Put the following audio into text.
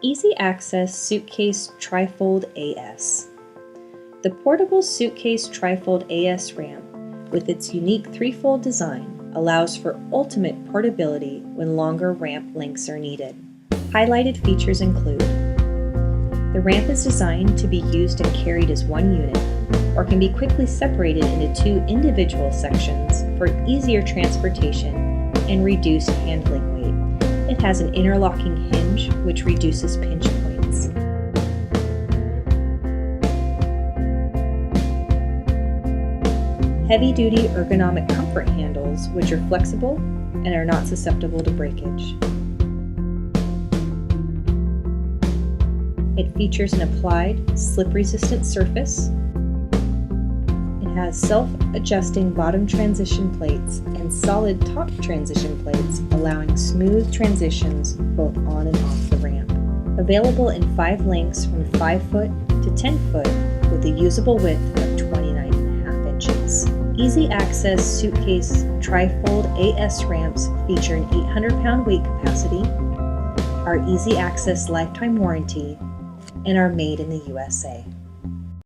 Easy Access Suitcase TRIFOLD AS. The portable suitcase TRIFOLD AS ramp, with its unique threefold design, allows for ultimate portability when longer ramp lengths are needed. Highlighted features include: the ramp is designed to be used and carried as one unit, or can be quickly separated into two individual sections for easier transportation and reduced handling weight. It has an interlocking hinge, which reduces pinch points. Heavy-duty ergonomic comfort handles, which are flexible and are not susceptible to breakage. It features an applied, slip-resistant surface. It has self-adjusting bottom transition plates and solid top transition plates, allowing smooth transitions both on and off the ramp. Available in 5 lengths from 5 foot to 10 foot with a usable width of 29.5 inches. Easy Access Suitcase TRIFOLD AS ramps feature an 800-pound weight capacity, are Easy Access lifetime warranty, and are made in the USA.